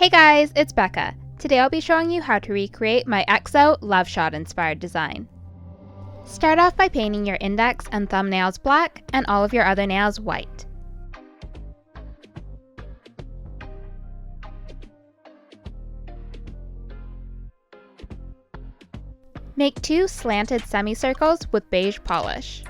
Hey guys, it's Becca. Today I'll be showing you how to recreate my EXO Love Shot inspired design. Start off by painting your index and thumb nails black and all of your other nails white. Make 2 slanted semicircles with beige polish.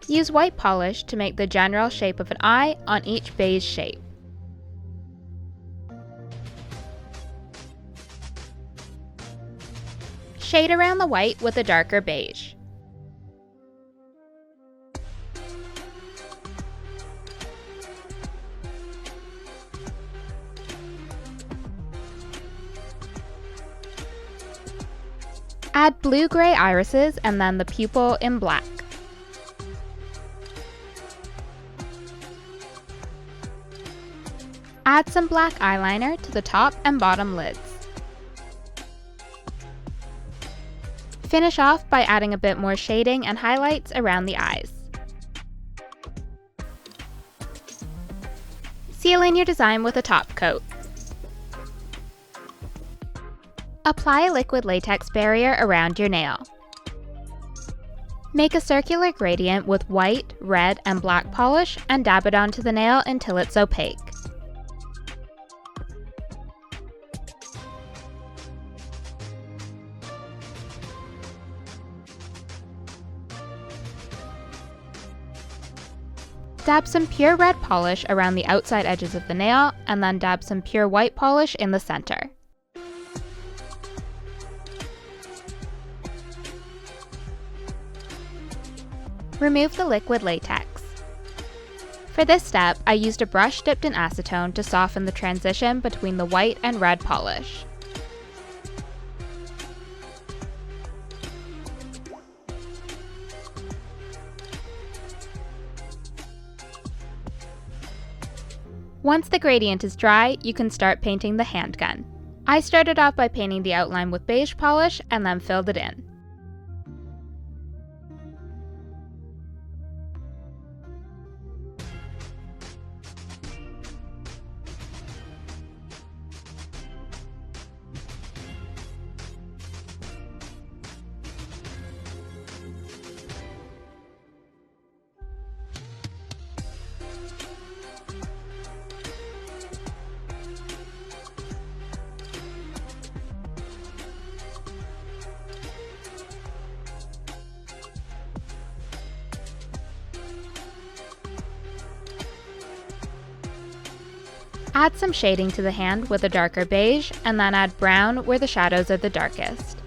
Use white polish to make the general shape of an eye on each beige shape. Shade around the white with a darker beige. Add blue-gray irises and then the pupil in black. Add some black eyeliner to the top and bottom lids. Finish off by adding a bit more shading and highlights around the eyes. Seal in your design with a top coat. Apply a liquid latex barrier around your nail. Make a circular gradient with white, red, and black polish and dab it onto the nail until it's opaque. Dab some pure red polish around the outside edges of the nail, and then dab some pure white polish in the center. Remove the liquid latex. For this step, I used a brush dipped in acetone to soften the transition between the white and red polish. Once the gradient is dry, you can start painting the handgun. I started off by painting the outline with beige polish and then filled it in. Add some shading to the hand with a darker beige, and then add brown where the shadows are the darkest.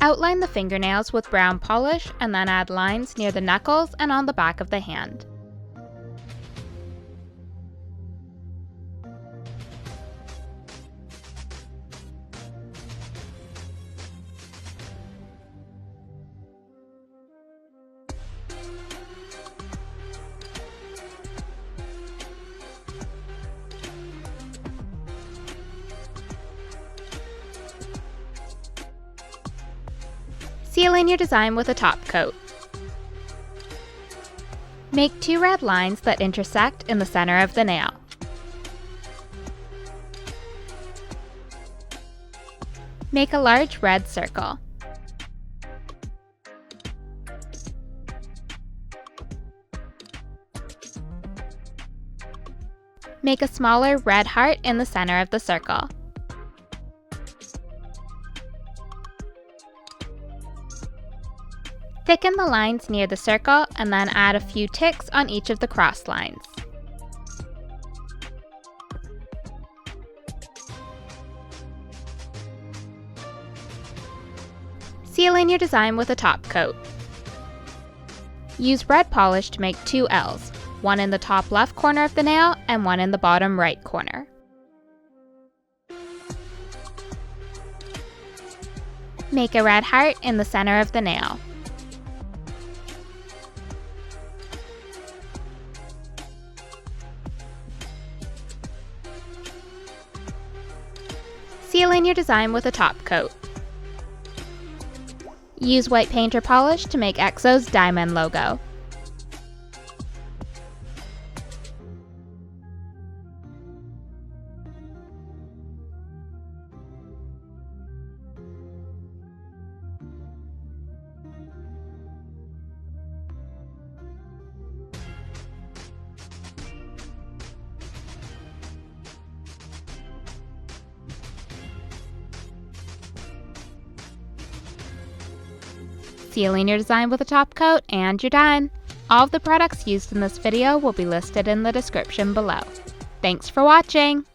Outline the fingernails with brown polish and then add lines near the knuckles and on the back of the hand. Seal in your design with a top coat. Make 2 red lines that intersect in the center of the nail. Make a large red circle. Make a smaller red heart in the center of the circle. Thicken the lines near the circle and then add a few ticks on each of the cross lines. Seal in your design with a top coat. Use red polish to make 2 L's, one in the top left corner of the nail and one in the bottom right corner. Make a red heart in the center of the nail. Seal in your design with a top coat. Use white paint or polish to make EXO's diamond logo. Sealing your design with a top coat, and you're done! All of the products used in this video will be listed in the description below. Thanks for watching!